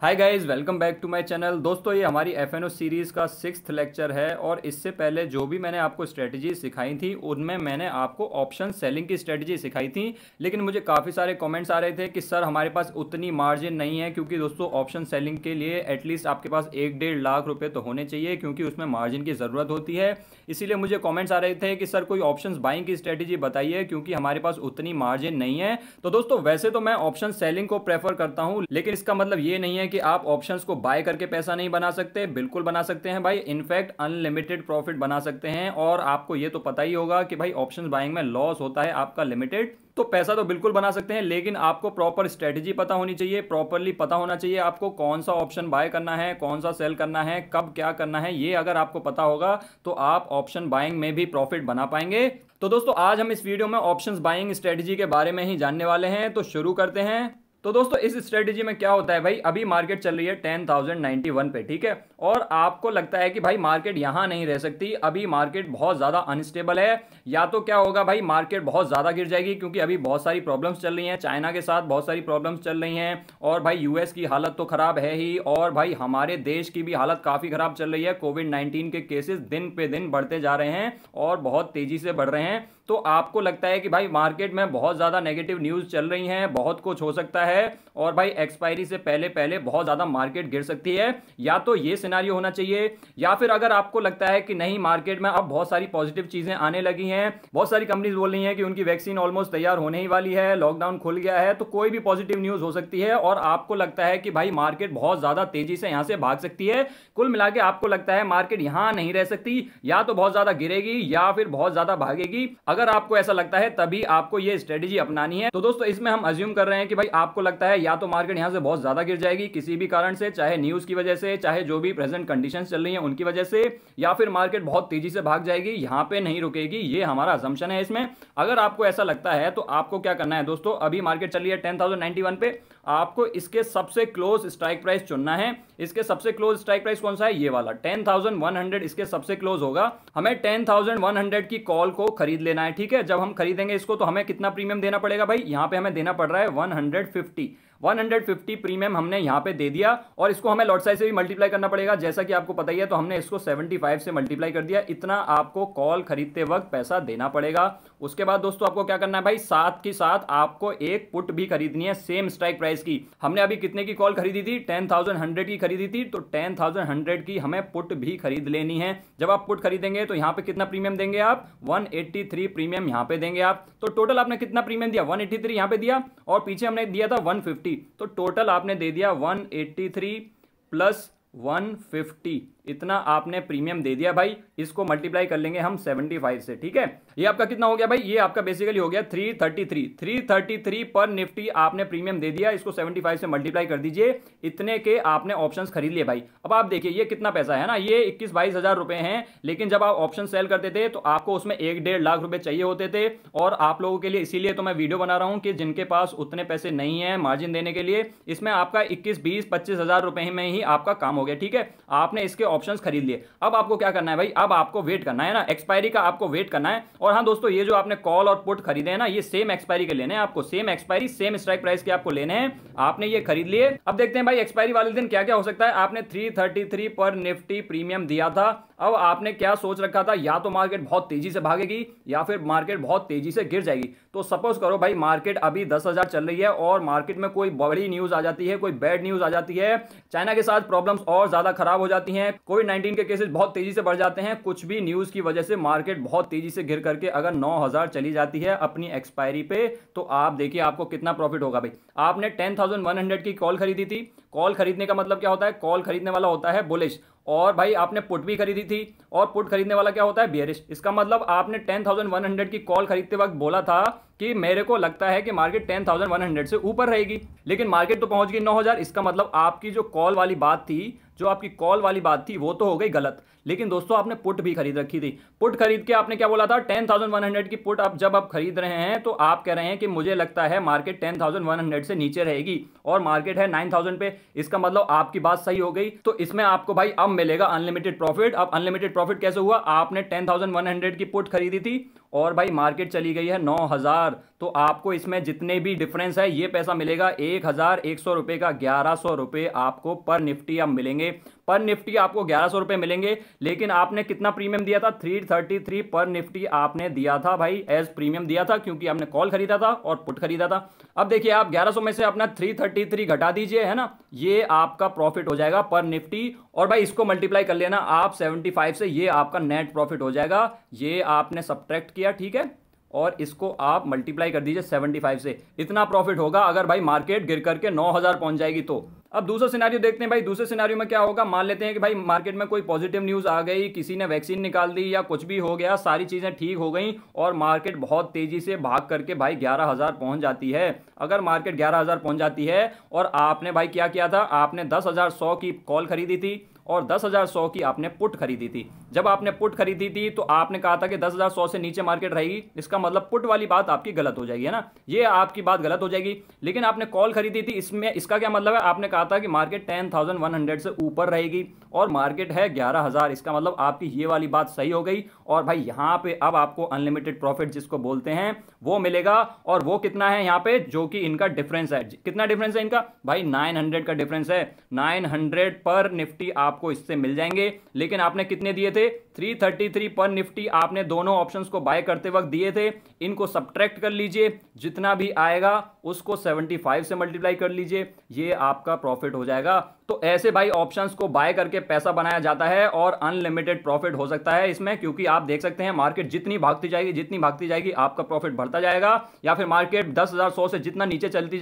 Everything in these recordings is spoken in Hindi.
Hi guys, welcome back to my channel. दोस्तों, ये हमारी एफएनओ सीरीज़ का 6th लेक्चर है और इससे पहले जो भी मैंने आपको स्ट्रेटजी सिखाई थी उनमें मैंने आपको ऑप्शन सेलिंग की स्ट्रेटजी सिखाई थी। लेकिन मुझे काफ़ी सारे कमेंट्स आ रहे थे कि सर हमारे पास उतनी मार्जिन नहीं है, क्योंकि दोस्तों ऑप्शन सेलिंग के लिए एटलीस्ट आपके पास 1-1.5 लाख रुपये तो होने चाहिए, क्योंकि उसमें मार्जिन की ज़रूरत होती है। इसीलिए मुझे कॉमेंट्स आ रहे थे कि सर कोई ऑप्शन बाइंग की स्ट्रेटजी बताइए, क्योंकि हमारे पास उतनी मार्जिन नहीं है। तो दोस्तों, वैसे तो मैं ऑप्शन सेलिंग को प्रेफर करता हूँ, लेकिन इसका मतलब ये नहीं है कि आप ऑप्शंस को बाय करके पैसा नहीं बना सकते। बिल्कुल बना सकते हैं भाई, इनफैक्ट अनलिमिटेड प्रॉफिट बना सकते हैं। और आपको ये तो पता ही होगा कि भाई ऑप्शंस बाइंग में लॉस होता है आपका लिमिटेड, तो पैसा तो बिल्कुल बना सकते हैं, लेकिन आपको प्रॉपर स्ट्रेटजी पता होनी चाहिए, प्रॉपरली पता होना चाहिए आपको कौन सा ऑप्शन बाय करना है, कौन सा सेल करना है, कब क्या करना है। ये अगर आपको पता होगा तो आप ऑप्शन बाइंग में भी प्रॉफिट बना पाएंगे। तो दोस्तों, आज हम इस वीडियो में ऑप्शंस बाइंग स्ट्रेटजी के बारे में ही जानने वाले हैं, तो शुरू करते हैं। तो दोस्तों, इस स्ट्रेटजी में क्या होता है भाई, अभी मार्केट चल रही है 10,091 पे, ठीक है। और आपको लगता है कि भाई मार्केट यहां नहीं रह सकती, अभी मार्केट बहुत ज्यादा अनस्टेबल है। या तो क्या होगा भाई, मार्केट बहुत ज्यादा गिर जाएगी, क्योंकि अभी बहुत सारी प्रॉब्लम्स चल रही हैं, चाइना के साथ बहुत सारी प्रॉब्लम्स चल रही हैं, और भाई यूएस की हालत तो खराब है ही, और भाई हमारे देश की भी हालत काफी खराब चल रही है। कोविड-19 के केसेस दिन पे दिन बढ़ते जा रहे हैं और बहुत तेजी से बढ़ रहे हैं। तो आपको लगता है कि भाई मार्केट में बहुत ज्यादा नेगेटिव न्यूज चल रही हैं, बहुत कुछ हो सकता है, और भाई एक्सपायरी से पहले पहले बहुत ज्यादा मार्केट गिर सकती है। या तो ये सिनेरियो होना चाहिए, या फिर अगर आपको लगता है कि नहीं, मार्केट में अब बहुत सारी पॉजिटिव चीजें आने लगी हैं, बहुत सारी कंपनीज बोल रही हैं कि उनकी वैक्सीन ऑलमोस्ट तैयार होने ही वाली है, लॉकडाउन खुल गया है, तो कोई भी पॉजिटिव न्यूज हो सकती है और आपको लगता है कि भाई मार्केट बहुत ज्यादा तेजी से यहां से भाग सकती है। कुल मिला के आपको लगता है मार्केट यहां नहीं रह सकती, या तो बहुत ज्यादा गिरेगी या फिर बहुत ज्यादा भागेगी। अगर आपको ऐसा लगता है तभी आपको ये स्ट्रेटजी अपनानी है। तो दोस्तों, इसमें हम अज्यूम कर रहे हैं कि भाई आपको लगता है या तो मार्केट यहां से बहुत ज्यादा गिर जाएगी किसी भी कारण से, चाहे न्यूज की वजह से, चाहे जो भी प्रेजेंट कंडीशंस चल रही हैं उनकी वजह से, या फिर मार्केट बहुत तेजी से भाग जाएगी, यहां पे नहीं रुकेगी। ये हमारा असम्पशन है इसमें। अगर आपको ऐसा लगता है तो आपको क्या करना है दोस्तों, अभी मार्केट चल रही है 10,091 पे, आपको इसके सबसे क्लोज स्ट्राइक प्राइस चुनना है। इसके सबसे क्लोज स्ट्राइक प्राइस कौन सा है, ये वाला 10,100 इसके सबसे क्लोज होगा। हमें 10,100 की कॉल को खरीद लेना है, ठीक है। जब हम खरीदेंगे इसको तो हमें कितना प्रीमियम देना पड़ेगा भाई, यहां पे हमें देना पड़ रहा है 150 प्रीमियम हमने यहां पे दे दिया, और इसको हमें लॉट साइज से भी मल्टीप्लाई करना पड़ेगा, जैसा कि आपको पता ही है। तो हमने इसको 75 से मल्टीप्लाई कर दिया, इतना आपको कॉल खरीदते वक्त पैसा देना पड़ेगा। उसके बाद दोस्तों आपको क्या करना है भाई, साथ के साथ आपको एक पुट भी खरीदनी है सेम स्ट्राइक प्राइस की। हमने अभी कितने की कॉल खरीदी थी, 10,100 की खरीदी थी, तो 10,100 की हमें पुट भी खरीद लेनी है। जब आप पुट खरीदेंगे तो यहां पे कितना प्रीमियम देंगे आप, 183 प्रीमियम यहां पे देंगे आप। तो टोटल आपने कितना प्रीमियम दिया, 183 यहां पे दिया, और पीछे हमने दिया था 150, तो टोटल आपने दे दिया 183 प्लस 150, इतना आपने प्रीमियम दे दिया भाई। इसको मल्टीप्लाई कर लेंगे हम 75 से, ठीक है। ये आपका कितना हो गया भाई, ये आपका बेसिकली हो गया 333 पर निफ्टी आपने प्रीमियम दे दिया। इसको 75 से मल्टीप्लाई कर दीजिए, इतने के आपने ऑप्शंस खरीद लिए भाई। अब आप देखिए ये कितना पैसा है ना, ये 21-22 हजार रुपए हैं। लेकिन जब आप ऑप्शन सेल करते थे तो आपको उसमें 1-1.5 लाख रुपए चाहिए होते थे, और आप लोगों के लिए इसीलिए तो मैं वीडियो बना रहा हूं कि जिनके पास उतने पैसे नहीं है मार्जिन देने के लिए, इसमें आपका 21-20-25 हजार रुपए में ही आपका काम हो गया, ठीक है। आपने इसके ऑप्शंस खरीद लिए। अब आपको क्या करना है भाई, अब आपको वेट करना है ना, एक्सपायरी का आपको वेट करना है। और हाँ दोस्तों, ये जो आपने कॉल और पुट खरीदे हैं ना, ये सेम एक्सपायरी के लेने हैं आपको, same expiry same strike price के आपको लेने हैं। आपने ये खरीद लिए। अब देखते हैं भाई एक्सपायरी वाले दिन क्या क्या हो सकता है। आपने 333 पर निफ्टी प्रीमियम दिया था। अब आपने क्या सोच रखा था, या तो मार्केट बहुत तेजी से भागेगी या फिर मार्केट बहुत तेजी से गिर जाएगी। तो सपोज करो भाई मार्केट अभी 10,000 चल रही है और मार्केट में कोई बड़ी न्यूज आ जाती है, कोई बैड न्यूज आ जाती है, चाइना के साथ प्रॉब्लम्स और ज्यादा खराब हो जाती हैं, कोविड-19 के केसेस बहुत तेजी से बढ़ जाते हैं, कुछ भी न्यूज की वजह से मार्केट बहुत तेजी से गिर करके अगर 9,000 चली जाती है अपनी एक्सपायरी पे, तो आप देखिए आपको कितना प्रॉफिट होगा भाई। आपने 10,100 की कॉल खरीदी थी। कॉल खरीदने का मतलब क्या होता है, कॉल खरीदने वाला होता है बुलिश, और भाई आपने पुट भी खरीदी थी, और पुट खरीदने वाला क्या होता है, बेयरिश। इसका मतलब आपने 10,100 की कॉल खरीदते वक्त बोला था कि मेरे को लगता है कि मार्केट 10,100 से ऊपर रहेगी, लेकिन मार्केट तो पहुंच गई 9,000। इसका मतलब आपकी जो कॉल वाली बात थी, जो आपकी कॉल वाली बात थी वो तो हो गई गलत, लेकिन दोस्तों आपने पुट भी खरीद रखी थी। पुट खरीद के आपने क्या बोला था, 10,100 की पुट आप जब आप खरीद रहे हैं तो आप कह रहे हैं कि मुझे लगता है मार्केट 10,100 से नीचे रहेगी और मार्केट है 9,000 पे। इसका मतलब आपकी बात सही हो गई। तो इसमें आपको भाई अब मिलेगा अनलिमिटेड प्रॉफिट। अब अनलिमिटेड प्रॉफिट कैसे हुआ, आपने 10,100 की पुट खरीदी थी और भाई मार्केट चली गई है 9,000, तो आपको इसमें जितने भी डिफरेंस है ये पैसा मिलेगा 1,100 रुपए का। 1,100 रुपए आपको पर निफ्टी अब मिलेंगे। पर निफ्टी आपको 1,100 रुपए मिलेंगे, लेकिन आपने कितना प्रीमियम दिया था, 333 पर निफ्टी आपने दिया था भाई, एज प्रीमियम दिया था, क्योंकि आपने कॉल खरीदा था और पुट खरीदा था। अब देखिए आप 1,100 में से अपना 333 घटा दीजिए, है ना, ये आपका प्रॉफिट हो जाएगा पर निफ्टी। और भाई इसको मल्टीप्लाई कर लेना आप 75 से, ये आपका नेट प्रॉफिट हो जाएगा। ये आपने सब्ट्रैक्ट किया, ठीक है, और इसको आप मल्टीप्लाई कर दीजिए 75 से। इतना प्रॉफिट होगा अगर भाई मार्केट गिर करके 9,000 पहुंच जाएगी तो। अब दूसरा सिनेरियो देखते हैं भाई। दूसरे सिनेरियो में क्या होगा, मान लेते हैं कि भाई मार्केट में कोई पॉजिटिव न्यूज आ गई, किसी ने वैक्सीन निकाल दी या कुछ भी हो गया, सारी चीजें ठीक हो गई और मार्केट बहुत तेजी से भाग करके भाई 11,000 पहुंच जाती है। अगर मार्केट 11,000 पहुंच जाती है और आपने भाई क्या किया था, आपने 10,100 की कॉल खरीदी थी और 10,100 की आपने पुट खरीदी थी। जब आपने पुट खरीदी थी तो आपने कहा था कि 10,100 से नीचे मार्केट रहेगी, इसका मतलब पुट वाली बात आपकी गलत हो जाएगी, है ना, ये आपकी बात गलत हो जाएगी। लेकिन आपने कॉल खरीदी थी, इसमें इसका क्या मतलब है, आपने कहा था कि मार्केट 10,100 से ऊपर रहेगी और मार्केट है 11,000, इसका मतलब आपकी ये वाली बात सही हो गई। और भाई यहां पे अब आपको अनलिमिटेड प्रॉफिट जिसको बोलते हैं वो मिलेगा। और वो कितना है यहाँ पे, जो कि इनका डिफरेंस है। कितना डिफरेंस है इनका भाई, 900 का डिफरेंस है। 900 पर निफ्टी आपको इससे मिल जाएंगे। लेकिन आपने कितने दिए थे, 333 पर निफ्टी आपने दोनों ऑप्शंस को बाय करते वक्त दिए थे। इनको सब्ट्रैक्ट कर लीजिए, जितना भी आएगा उसको 75 से मल्टीप्लाई कर लीजिए, ये आपका प्रॉफिट हो जाएगा। तो ऐसे भाई ऑप्शंस को बाय करके पैसा बनाया जाता है और अनलिमिटेड प्रॉफिट हो सकता है इसमें, क्योंकि आप देख सकते हैं मार्केट जितनी भागती जाएगी आपका प्रॉफिट बढ़ता जाएगा, या फिर मार्केट 10,100 से जितना नीचे चलती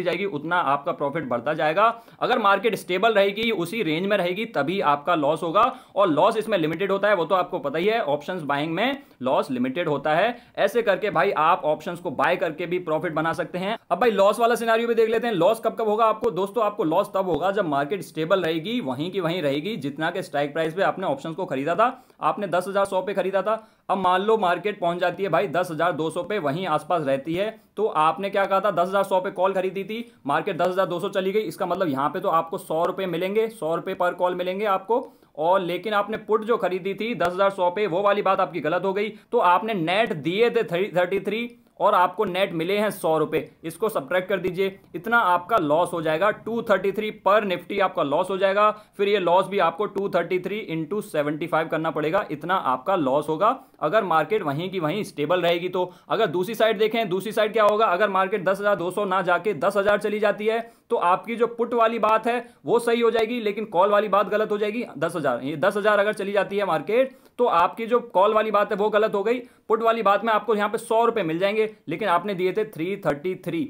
जाएगी उतना आपका प्रॉफिट बढ़ता जाएगा। अगर मार्केट स्टेबल रहेगी, उसी रेंज में रहेगी, तभी आपका लॉस होगा। और लॉस इसमें लिमिटेड होता है, वो तो आपको पता ही है, ऑप्शंस बाइंग में लॉस लिमिटेड होता है। ऐसे करके भाई आप ऑप्शंस को बाय करके भी प्रॉफिट बना सकते हैं। अब भाई लॉस वाला सिनेरियो भी देख लेते हैं। लॉस कब कब होगा आपको, दोस्तों आपको लॉस तब होगा जब मार्केट स्टेबल रहेगी, वहीं की वहीं रहेगी, जितना के स्ट्राइक प्राइस पे आपने ऑप्शंस को खरीदा था। आपने 10,100 पे खरीदा था, अब मान लो मार्केट पहुंच जाती है भाई 10,200 पे, वहीं आसपास रहती है, तो आपने क्या कहा था, 10,100 पे कॉल खरीदी थी, मार्केट 10,200 चली गई, इसका मतलब यहां पे तो आपको 100 रुपए मिलेंगे, 100 रुपए पर कॉल मिलेंगे आपको। और लेकिन आपने पुट जो खरीदी थी 10,100 पे, वो वाली बात आपकी गलत हो गई। तो आपने नेट दिए थे 33 और आपको नेट मिले हैं 100 रुपए, इसको सब्ट्रैक्ट कर दीजिए, इतना आपका लॉस हो जाएगा। 233 पर निफ्टी आपका लॉस हो जाएगा। फिर ये लॉस भी आपको 233 इंटू 75 करना पड़ेगा, इतना आपका लॉस होगा अगर मार्केट वहीं की वहीं स्टेबल रहेगी तो। अगर दूसरी साइड देखें, दूसरी साइड क्या होगा, अगर मार्केट 10,200 ना जाके 10,000 चली जाती है तो आपकी जो पुट वाली बात है वो सही हो जाएगी, लेकिन कॉल वाली बात गलत हो जाएगी। 10,000, ये 10,000 अगर चली जाती है मार्केट तो आपकी जो कॉल वाली बात है वो गलत हो गई। पुट वाली बात में आपको यहां पे 100 रुपए मिल जाएंगे, लेकिन आपने दिए थे 333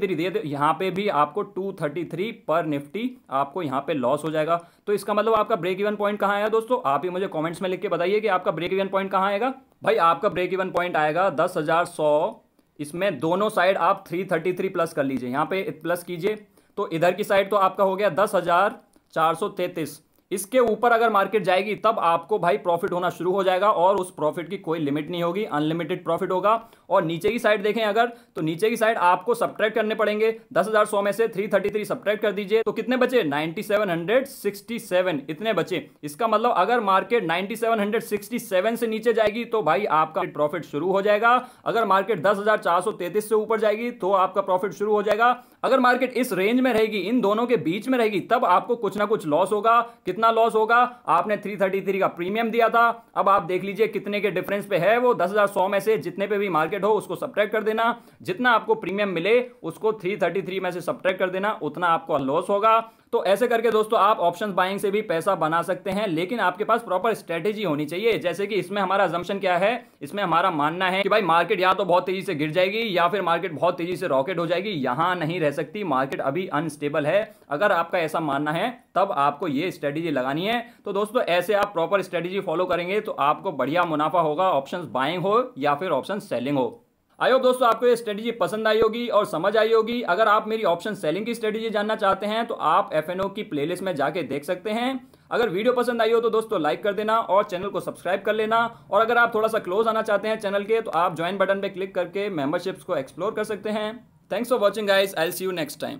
दिए थे, यहां पे भी आपको 233 पर निफ्टी आपको यहां पे लॉस हो जाएगा। तो इसका मतलब आपका ब्रेक इवन पॉइंट कहां आएगा दोस्तों, आप ही मुझे कमेंट्स में लिख के बताइए कि आपका ब्रेक इवन पॉइंट कहां आएगा। भाई आपका ब्रेक इवन पॉइंट आएगा 10,100, इसमें दोनों साइड आप 333 प्लस कर लीजिए, यहां पे प्लस कीजिए, तो इधर की साइड तो आपका हो गया 10,433। इसके ऊपर अगर मार्केट जाएगी तब आपको भाई प्रॉफिट होना शुरू हो जाएगा और उस प्रॉफिट की कोई लिमिट नहीं होगी, अनलिमिटेड प्रॉफिट होगा। और नीचे की साइड देखें अगर, तो नीचे की साइड आपको सब्ट्रैक्ट करने पड़ेंगे। 10,100 में से 333 सब्ट्रैक्ट कर दीजिए, तो कितने बचे, 9,767, इतने बचे। इसका मतलब अगर मार्केट 9,767 से नीचे जाएगी तो भाई आपका प्रॉफिट शुरू हो जाएगा। अगर मार्केट 10,433 से ऊपर जाएगी तो आपका प्रॉफिट शुरू हो जाएगा। अगर मार्केट इस रेंज में रहेगी, इन दोनों के बीच में रहेगी, तब आपको कुछ ना कुछ लॉस होगा। कितना लॉस होगा, आपने 333 का प्रीमियम दिया था, अब आप देख लीजिए कितने के डिफरेंस पे है वो। 10,100 में से जितने पे भी मार्केट हो उसको सब्ट्रैक्ट कर देना, जितना आपको प्रीमियम मिले उसको 333 में से सब्ट्रैक्ट कर देना, उतना आपको लॉस होगा। तो ऐसे करके दोस्तों आप ऑप्शंस बाइंग से भी पैसा बना सकते हैं, लेकिन आपके पास प्रॉपर स्ट्रेटेजी होनी चाहिए। जैसे कि इसमें हमारा अजम्पशन क्या है, इसमें हमारा मानना है कि भाई मार्केट या तो बहुत तेजी से गिर जाएगी या फिर मार्केट बहुत तेजी से रॉकेट हो जाएगी, यहां नहीं रह सकती, मार्केट अभी अनस्टेबल है। अगर आपका ऐसा मानना है तब आपको ये स्ट्रेटेजी लगानी है। तो दोस्तों ऐसे आप प्रॉपर स्ट्रेटेजी फॉलो करेंगे तो आपको बढ़िया मुनाफा होगा, ऑप्शंस बाइंग हो या फिर ऑप्शन सेलिंग हो। आई होप दोस्तों आपको ये स्ट्रेटजी पसंद आई होगी और समझ आई होगी। अगर आप मेरी ऑप्शन सेलिंग की स्ट्रेटजी जानना चाहते हैं तो आप FNO की प्लेलिस्ट में जाके देख सकते हैं। अगर वीडियो पसंद आई हो तो दोस्तों लाइक कर देना और चैनल को सब्सक्राइब कर लेना। और अगर आप थोड़ा सा क्लोज आना चाहते हैं चैनल के तो आप ज्वाइन बटन पे क्लिक करके मेंबरशिप्स को एक्सप्लोर कर सकते हैं। Thanks for watching guys, I will see you next time.